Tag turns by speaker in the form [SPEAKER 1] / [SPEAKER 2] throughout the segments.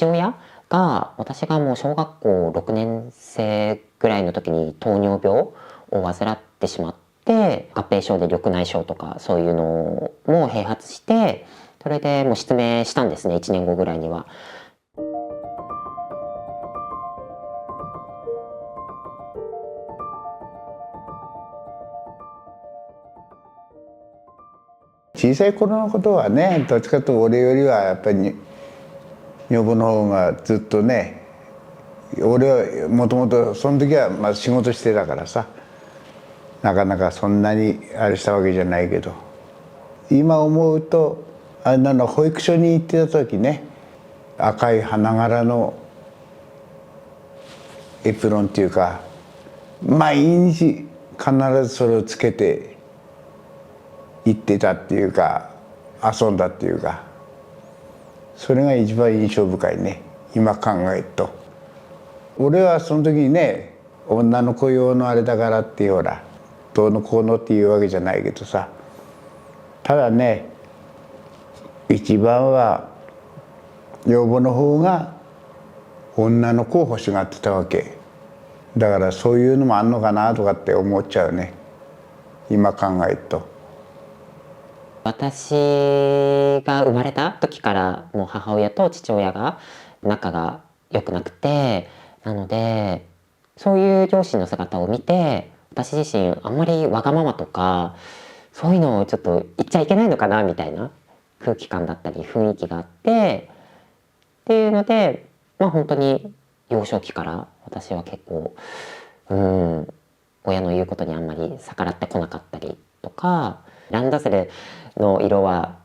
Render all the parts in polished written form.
[SPEAKER 1] 父親が、私がもう小学校6年生ぐらいの時に糖尿病を患ってしまって、合併症で緑内障とかそういうのも併発して、それでもう失明したんですね、1年後ぐらいには。
[SPEAKER 2] 小さい頃のことはね、どっちかというと俺よりはやっぱり女房の方がずっとね、俺はもともとその時はまあ仕事してたからさ、なかなかそんなにあれしたわけじゃないけど、今思うとあれなの、保育所に行ってた時ね、赤い花柄のエプロンっていうか、毎日必ずそれをつけて行ってたっていうか、遊んだっていうか、それが一番印象深いね、今考えると。俺はその時にね、女の子用のあれだからってほらどうのこうのっていうわけじゃないけどさ、ただね、一番は女房の方が女の子を欲しがってたわけだから、そういうのもあんのかなとかって思っちゃうね、今考えると。
[SPEAKER 1] 私が生まれた時からもう母親と父親が仲が良くなくて、なのでそういう両親の姿を見て、私自身あんまりわがままとかそういうのをちょっと言っちゃいけないのかなみたいな空気感だったり雰囲気があって、っていうので、まあ本当に幼少期から私は結構親の言うことにあんまり逆らってこなかったりとか、ランドセルの色は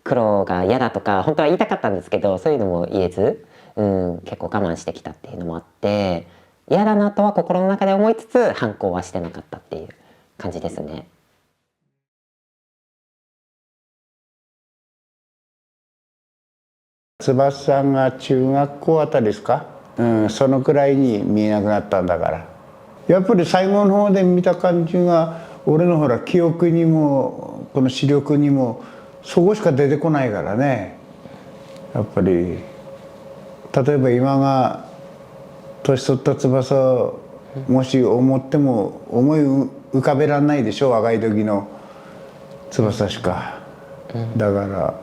[SPEAKER 1] 黒が嫌だとか本当は言いたかったんですけど、そういうのも言えず、結構我慢してきたっていうのもあって、嫌だなとは心の中で思いつつ反抗はしてなかったっていう感じですね。
[SPEAKER 2] 翼さんが中学校あたりですか、そのくらいに見えなくなったんだから、やっぱり最後の方で見た感じが、俺のほら記憶にもこの視力にもそこしか出てこないからね。やっぱり例えば今が年取った翼をもし思っても思い浮かべられないでしょ、若い時の翼しか。だから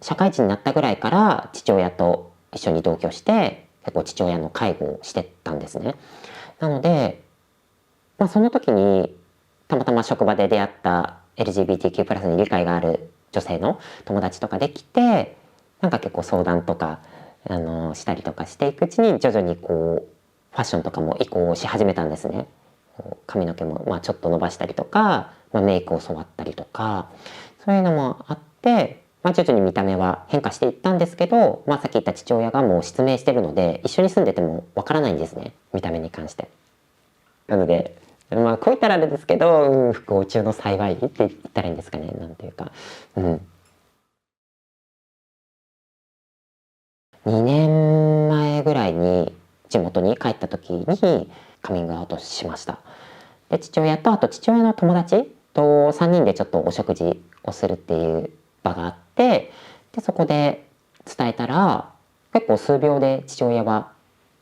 [SPEAKER 1] 社会人になったぐらいから父親と一緒に同居して、結構父親の介護をしてたんですね。なので、まあ、その時にたまたま職場で出会った LGBTQ+ に理解がある女性の友達とかできて、なんか結構相談とかしたりとかしていくうちに、徐々にこうファッションとかも移行し始めたんですね。髪の毛もまあちょっと伸ばしたりとか、まあ、メイクを教わったりとか、そういうのもあって、まあ、徐々に見た目は変化していったんですけど、まあ、さっき言った父親がもう失明してるので、一緒に住んでてもわからないんですね、見た目に関して。なので、まあこう言ったらあれですけど、不幸中の幸いって言ったらいいんですかね、なんていうか。2年前ぐらいに地元に帰った時にカミングアウトしました。で、父親とあと父親の友達と3人でちょっとお食事をするっていう場があって、でそこで伝えたら結構数秒で父親は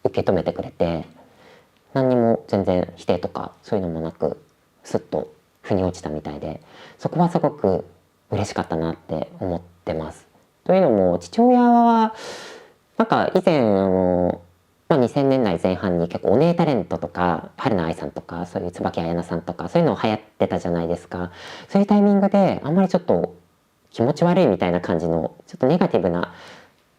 [SPEAKER 1] 受け止めてくれて、何にも全然否定とかそういうのもなくスッと腑に落ちたみたいで、そこはすごく嬉しかったなって思ってます。というのも父親はなんか以前まあ、2000年代前半に結構お姉タレントとか春菜愛さんとかそういう椿彩菜さんとかそういうの流行ってたじゃないですか。そういうタイミングであんまりちょっと気持ち悪いみたいな感じのちょっとネガティブな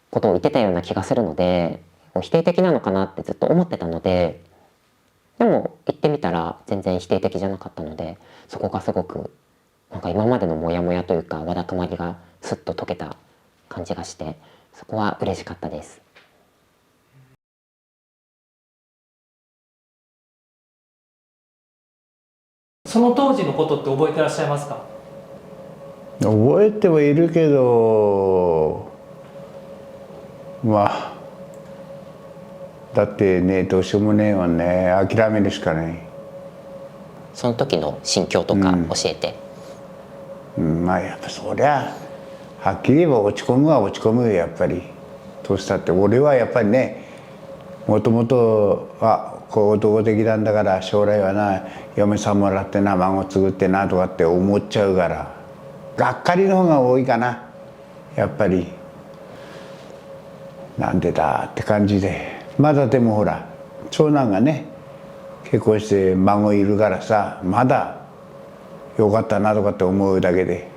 [SPEAKER 1] ことを言ってたような気がするので、否定的なのかなってずっと思ってたので、でも行ってみたら全然否定的じゃなかったので、そこがすごくなんか今までのモヤモヤというかわだかまりがスッと解けた感じがして、そこは嬉しかったです。
[SPEAKER 3] その当時のことって覚えてらっしゃいますか？
[SPEAKER 2] 覚えてはいるけど、まあだってね、どうしようもねえわね、諦めるしかない。
[SPEAKER 1] その時の心境とか教えて。
[SPEAKER 2] まあやっぱそりゃはっきり言えば落ち込むは落ち込むよ、やっぱり。年したって俺はやっぱりねもともとこう男的なんだから将来はな嫁さんもらってな孫作ってなとかって思っちゃうからがっかりの方が多いかなやっぱり。なんでだって感じでまだでもほら長男がね結婚して孫いるからさまだよかったなとかって思うだけで。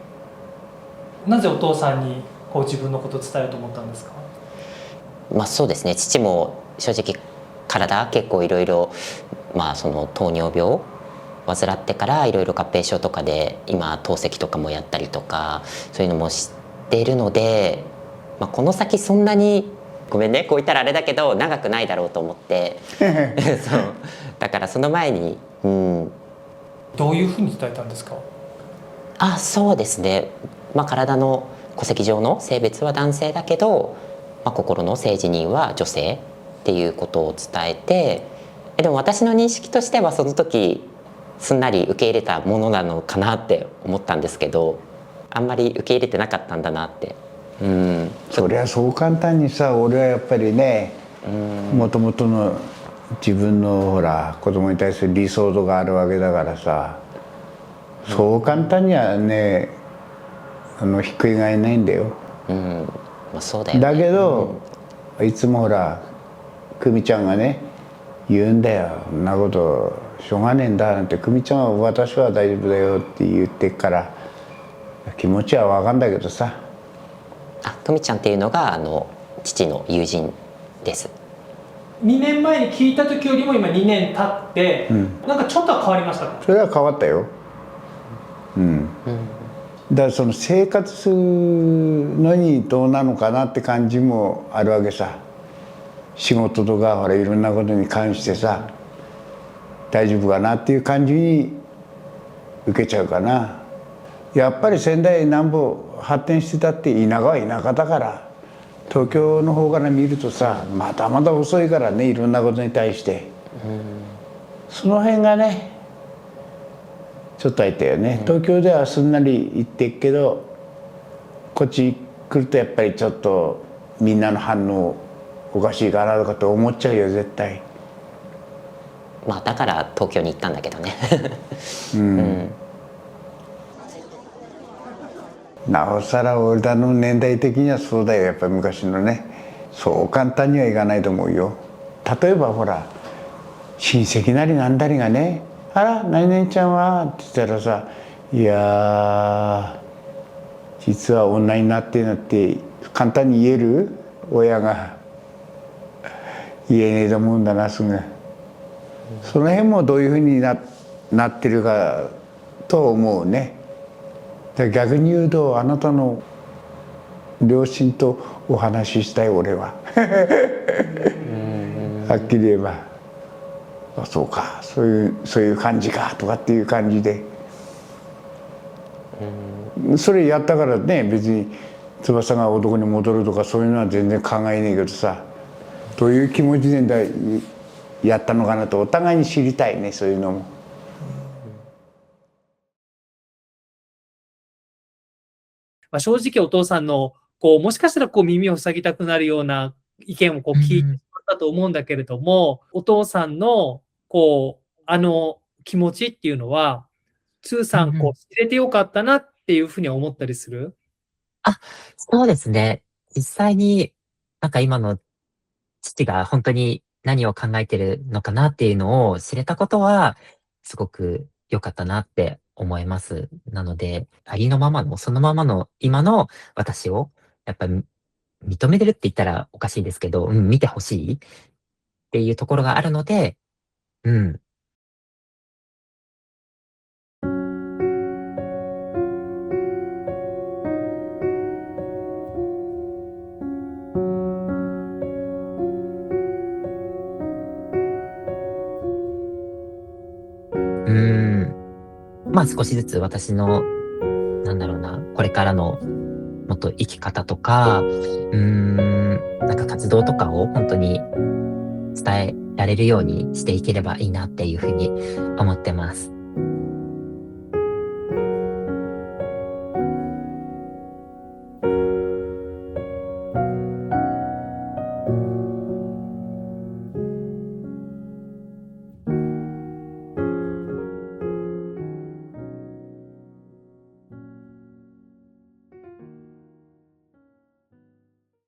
[SPEAKER 3] なぜお父さんにこう自分のことを伝えようと思ったんですか？
[SPEAKER 1] まあそうですね、父も正直体結構いろいろその糖尿病を患ってからいろいろ合併症とかで今透析とかもやったりとかそういうのも知っているので、この先そんなにごめんねこう言ったらあれだけど長くないだろうと思ってそうだからその前に、
[SPEAKER 3] どういうふうに伝えたんですか？
[SPEAKER 1] そうですね、体の戸籍上の性別は男性だけど、心の性自認は女性っていうことを伝えて、でも私の認識としてはその時すんなり受け入れたものなのかなって思ったんですけど、あんまり受け入れてなかったんだなって。
[SPEAKER 2] そりゃそう簡単にさ俺はやっぱりねもともとの自分のほら子供に対する理想とかあるわけだからさそう簡単にはねひっくり返らないんだよ。
[SPEAKER 1] そうだよね。
[SPEAKER 2] だけど、いつもほら久美ちゃんがね言うんだよ「そんなことしょうがねえんだ」なんて久美ちゃんは「私は大丈夫だよ」って言ってっから気持ちは分かんだけどさ。
[SPEAKER 1] 久美ちゃんっていうのが父の友人です。
[SPEAKER 3] 2年前に聞いた時よりも今2年経って、なんかちょっとは変わりましたか？
[SPEAKER 2] それは変わったよ。だからその生活するのにどうなのかなって感じもあるわけさ。仕事とかほらいろんなことに関してさ大丈夫かなっていう感じに受けちゃうかな。やっぱり仙台南部発展してたって田舎は田舎だから東京の方から見るとさまだまだ遅いからねいろんなことに対して、その辺がねちょっと入ったよね。東京ではすんなり行ってっけどこっち来るとやっぱりちょっとみんなの反応おかしいかなとかって思っちゃうよ絶対。
[SPEAKER 1] だから東京に行ったんだけどね
[SPEAKER 2] なおさら俺らの年代的にはそうだよやっぱり昔のねそう簡単にはいかないと思うよ。例えばほら親戚なりなんだりがね「あら何々ちゃんは?」って言ったらさ「いや実は女になって」なって簡単に言える親が言えねえと思うんだなすぐ。その辺もどういうふうになってるかと思うね。逆に言うとあなたの両親とお話ししたい俺ははっきり言えば「そうかそういう感じか」とかっていう感じでそれやったからね別に翼が男に戻るとかそういうのは全然考えねえけどさどういう気持ちでやったのかなとお互いに知りたいねそういうのも。
[SPEAKER 3] 正直お父さんのもしかしたら耳を塞ぎたくなるような意見を聞いてしまったと思うんだけれども、お父さんの気持ちっていうのはつーさん知れてよかったなっていうふうに思ったりする？
[SPEAKER 4] そうですね。実際に今の父が本当に何を考えてるのかなっていうのを知れたことは、すごく良かったなって思います。なので、ありのままの、そのままの今の私を、やっぱり認めてるって言ったらおかしいですけど、見てほしいっていうところがあるので、うん。少しずつ私の、これからのもっと生き方とか、活動とかを本当に伝えられるようにしていければいいなっていうふうに思ってます。